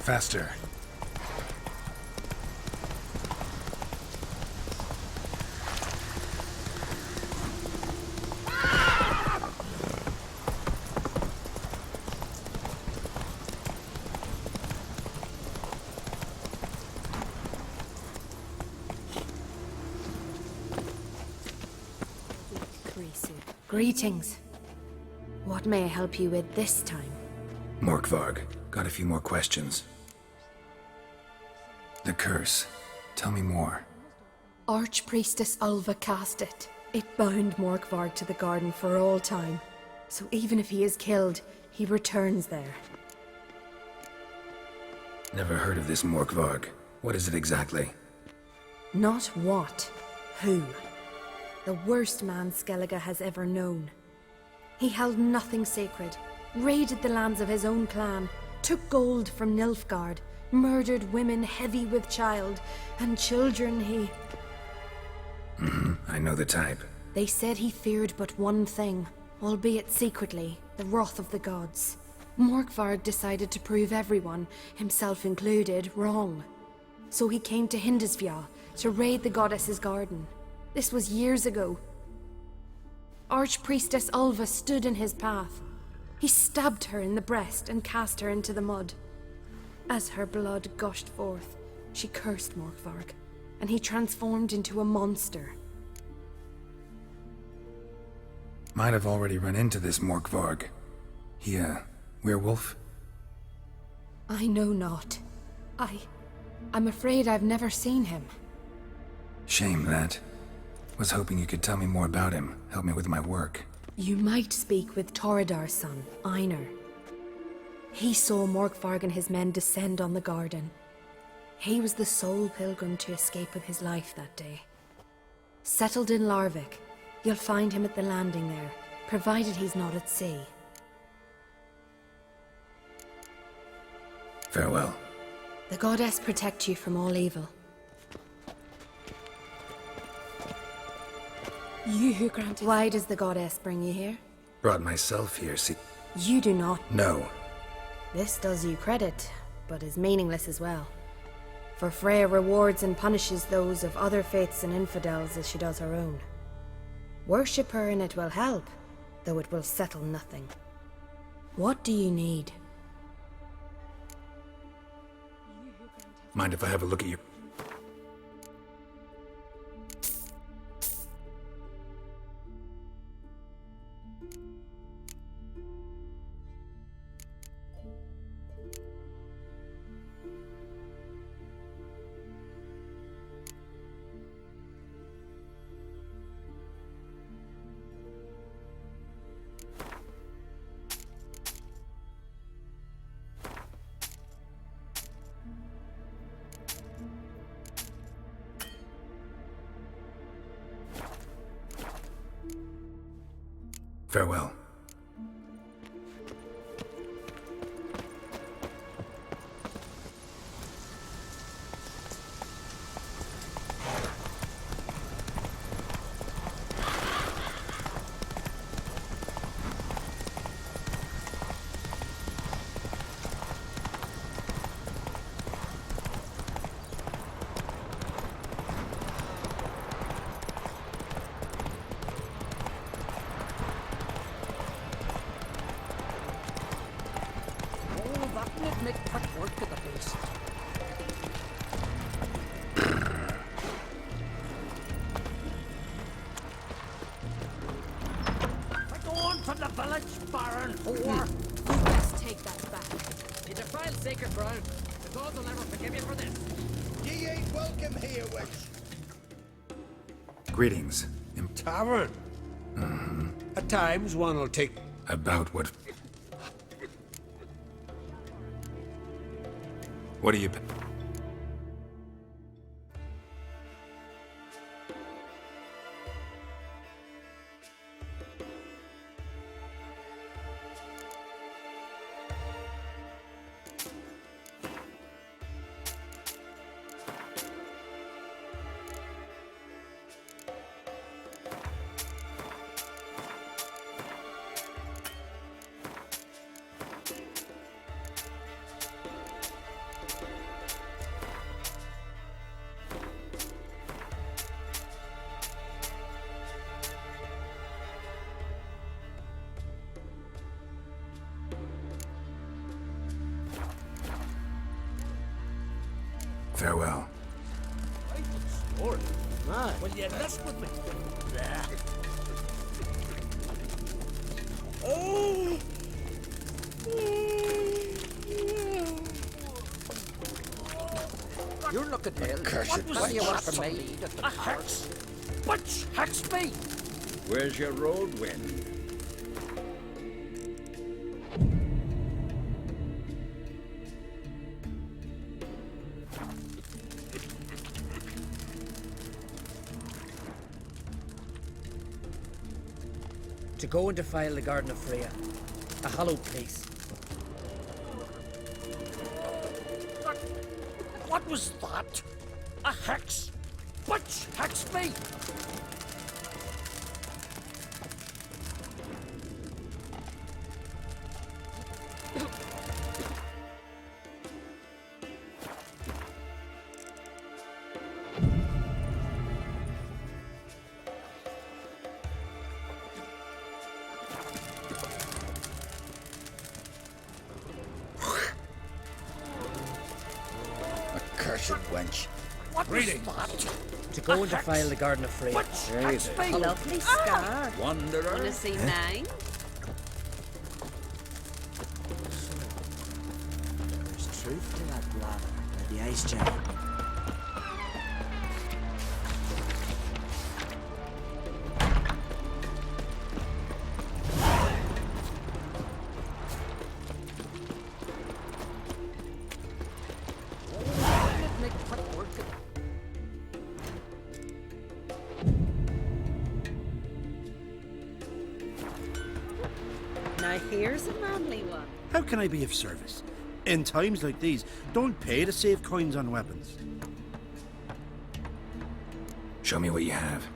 faster. Greetings. What may I help you with this time? Morkvarg, got a few more questions. The curse. Tell me more. Archpriestess Ulva cast it. It bound Morkvarg to the garden for all time. So even if he is killed, he returns there. Never heard of this Morkvarg. What is it exactly? Not what, who. The worst man Skellige has ever known. He held nothing sacred, raided the lands of his own clan, took gold from Nilfgaard, murdered women heavy with child, and children he... I know the type. They said he feared but one thing, albeit secretly, the wrath of the gods. Morkvarg decided to prove everyone, himself included, wrong. So he came to Hindisvia to raid the goddess's garden. This was years ago. Archpriestess Ulva stood in his path. He stabbed her in the breast and cast her into the mud. As her blood gushed forth, she cursed Morkvarg, and he transformed into a monster. Might have already run into this Morkvarg. He, werewolf? I know not. I'm afraid I've never seen him. Shame that. Was hoping you could tell me more about him, help me with my work. You might speak with Toradar's son, Einar. He saw Morkvarg and his men descend on the garden. He was the sole pilgrim to escape with his life that day. Settled in Larvik, you'll find him at the landing there, provided he's not at sea. Farewell. The goddess protect you from all evil. You who granted... Why does the goddess bring you here? Brought myself here, see... You do not... No. This does you credit, but is meaningless as well. For Freya rewards and punishes those of other faiths and infidels as she does her own. Worship her and it will help, though it will settle nothing. What do you need? Mind if I have a look at your... Farewell. Greetings. Tavern. At times one will take... About what... What do you... Farewell. Story. Right. Will you listen with me? Oh! You're looking ill. What do you want from me? A hex? Which hex me? Where's your road wind? To go and defile the Garden of Freya, a hallowed place. What was that? A hex? Which hex me? Accursed wench. What was that? To go A and hex? defile the Garden of Freya. Which hex me? Lovely scar. Wanderer? Wanna see mine? There's truth to that blather by the ice giant. Now here's a manly one. How can I be of service? In times like these, don't pay to save coins on weapons. Show me what you have.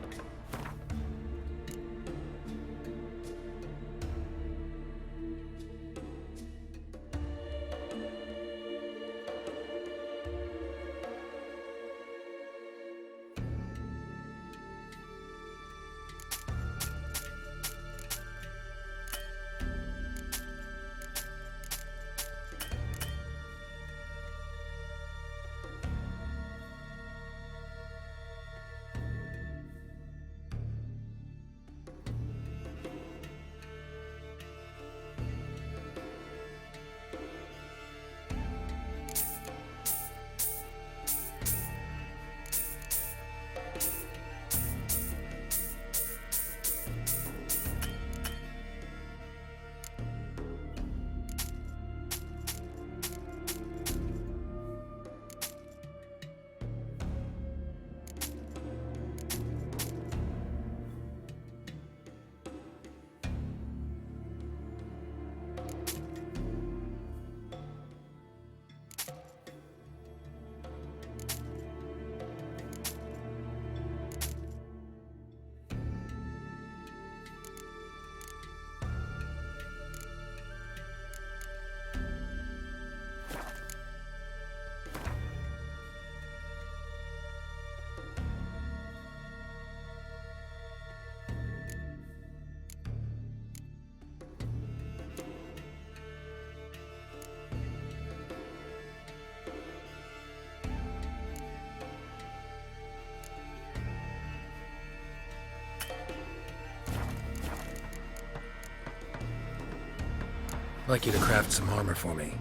I'd like you to craft some armor for me.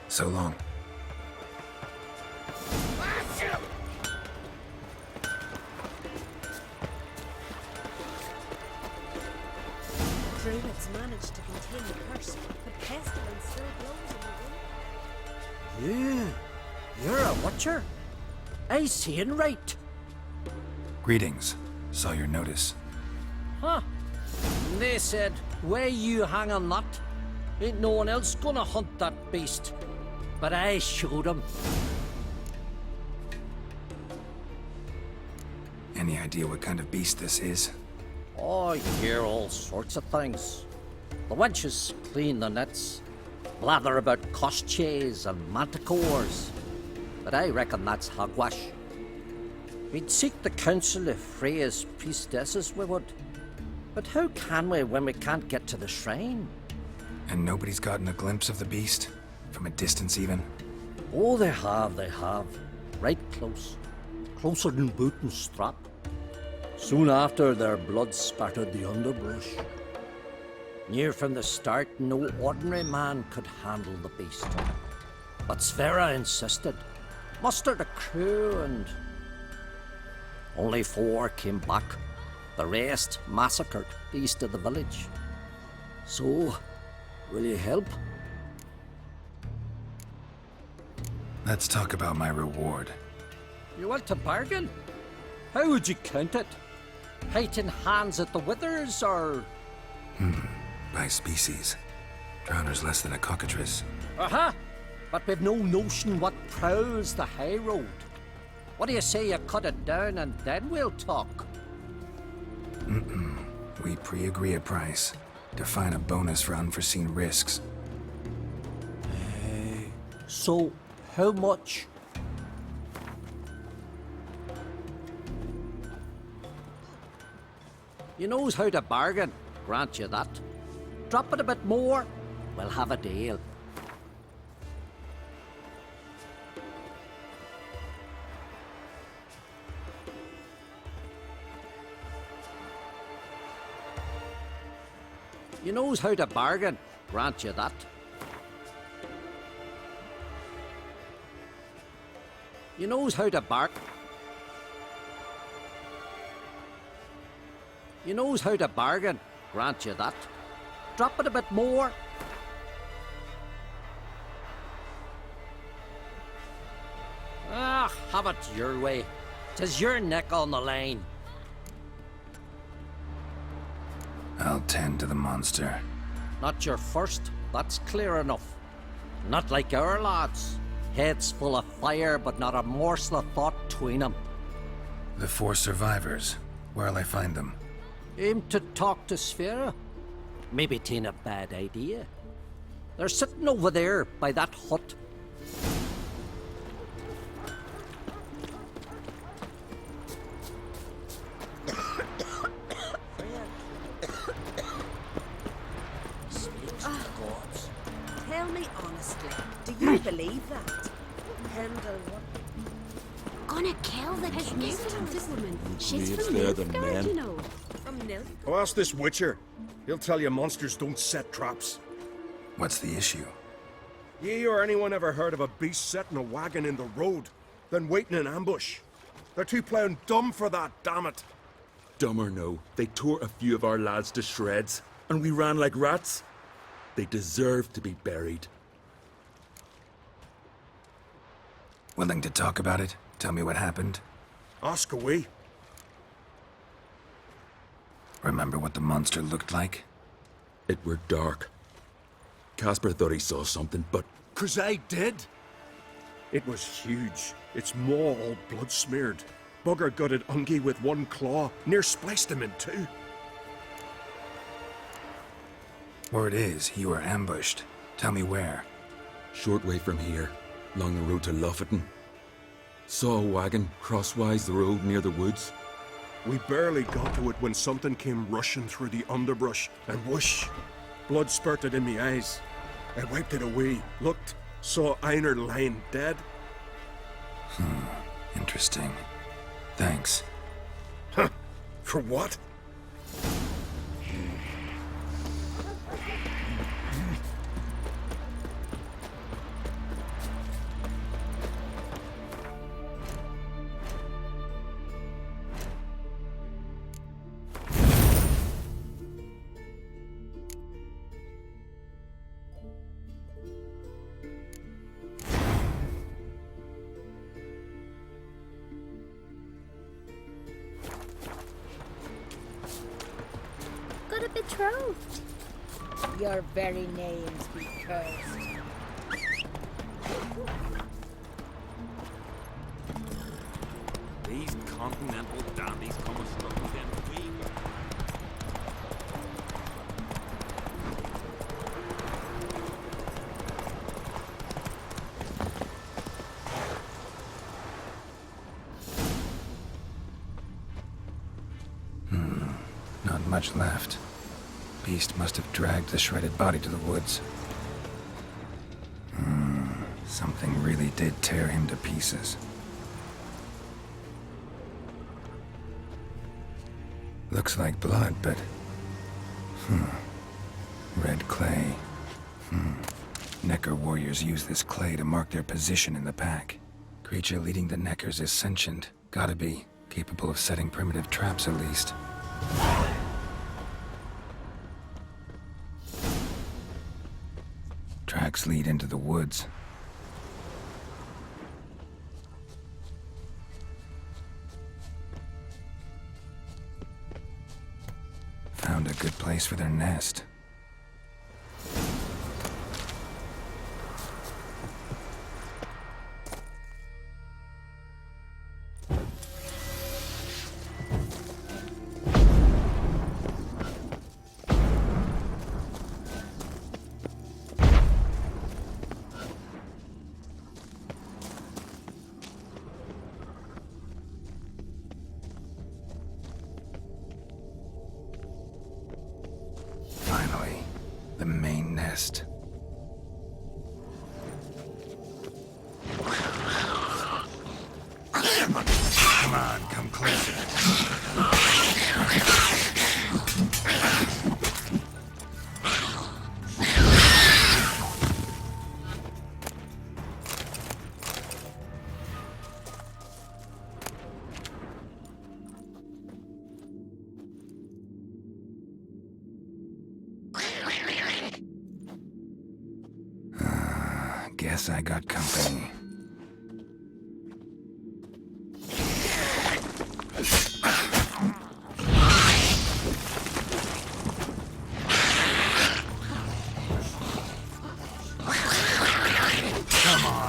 So long. Druids managed to contain the curse, but pestilence still blows in the wind. Yeah, you're a watcher. I seeing right. Greetings. Saw your notice. Huh? They said, where you hang on that? Ain't no one else gonna hunt that beast. But I showed 'em. Any idea what kind of beast this is? Oh, you hear all sorts of things. The wenches clean the nets, blather about koshchays and manticores. But I reckon that's hogwash. We'd seek the counsel of Freya's priestesses, we would. But how can we when we can't get to the shrine? And nobody's gotten a glimpse of the beast? From a distance even? Oh, they have. Right close. Closer than boot and strap. Soon after, their blood spattered the underbrush. Near from the start, no ordinary man could handle the beast. But Sverre insisted. Mustered a crew and... Only 4 came back. The rest massacred east of the village. So, will you help? Let's talk about my reward. You want to bargain? How would you count it? Heighten hands at the withers, or... By species. Drowner's less than a cockatrice. Aha! But we've no notion what prowls the high road. What do you say you cut it down and then we'll talk? We pre-agree a price. Define a bonus for unforeseen risks. So, how much? You knows how to bargain, grant you that. Drop it a bit more, we'll have a deal. You knows how to bargain, grant you that. You knows how to bark. You knows how to bargain, grant you that. Drop it a bit more. Ah, have it your way. 'Tis your neck on the line. I'll tend to the monster. Not your first, that's clear enough. Not like our lads. Heads full of fire, but not a morsel of thought between 'em. The 4 survivors. Where'll I find them? Aim to talk to Sverre? Maybe 'tain't a bad idea. They're sitting over there by that hut. Tell me honestly, do you believe that? Pendle, what? Gonna kill the This woman, She's from Nilfgaard, you know. From Nilfgaard? Oh, ask this Witcher. He'll tell you monsters don't set traps. What's the issue? Ye or anyone ever heard of a beast setting a wagon in the road, then waiting in ambush? They're too plowing dumb for that, damn it. Dumb or no, they tore a few of our lads to shreds, and we ran like rats. They deserve to be buried. Willing to talk about it? Tell me what happened? Ask away. Remember what the monster looked like? It were dark. Casper thought he saw something, but 'Cause I did. It was huge. Its maw all blood smeared. Bugger gutted Ungi with 1 claw, near spliced him in 2. Word is, you were ambushed. Tell me where. short way from here, along the road to Lofferton. Saw a wagon crosswise the road near the woods. We barely got to it when something came rushing through the underbrush, and whoosh! Blood spurted in me eyes. I wiped it away, looked, saw Einar lying dead. Interesting. Thanks. Huh? For what? betrothed. Your very names be cursed. These continental dandies come a struck them weak. Not much left. Beast must have dragged the shredded body to the woods. Something really did tear him to pieces. Looks like blood, but... Red clay. Necker warriors use this clay to mark their position in the pack. Creature leading the Neckers is sentient. Gotta be. Capable of setting primitive traps, at least. Tracks lead into the woods. Found a good place for their nest. Finally, the main nest. Come on, come closer. Guess I got company. Come on.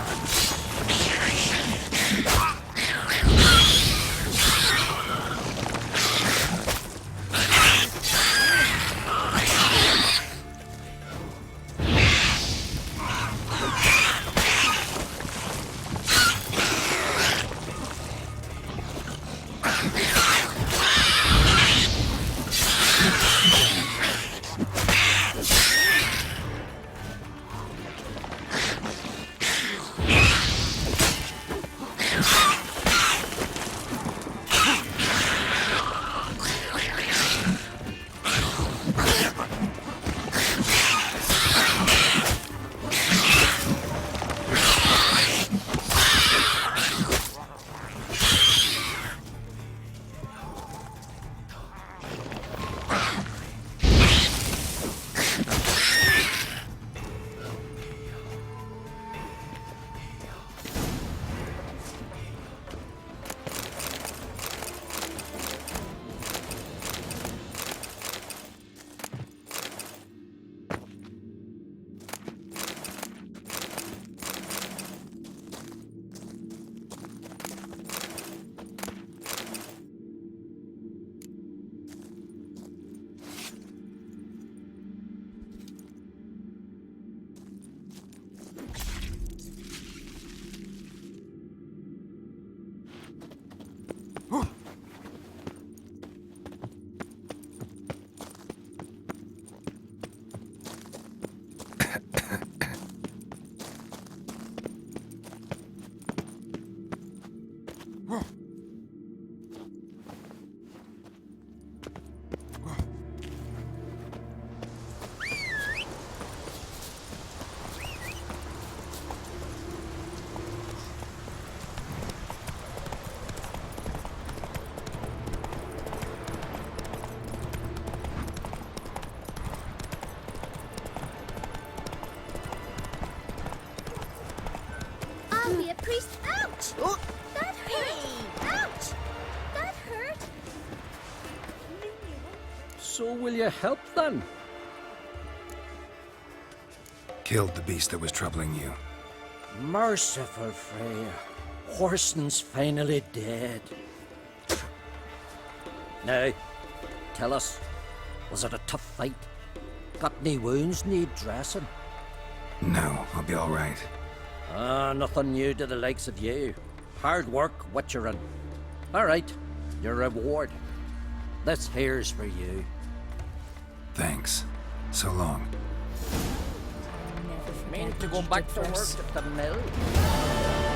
Priest, ouch! That hurt! Ouch! That hurt! So will you help then? Killed the beast that was troubling you. Merciful Freya. Horson's finally dead. Now, tell us, was it a tough fight? Got any wounds need dressing? No, I'll be all right. Nothing new to the likes of you. Hard work, witcherin'. All right, your reward. This here's for you. Thanks. So long. Never forget Mean to the go back to work Egypters. at the mill?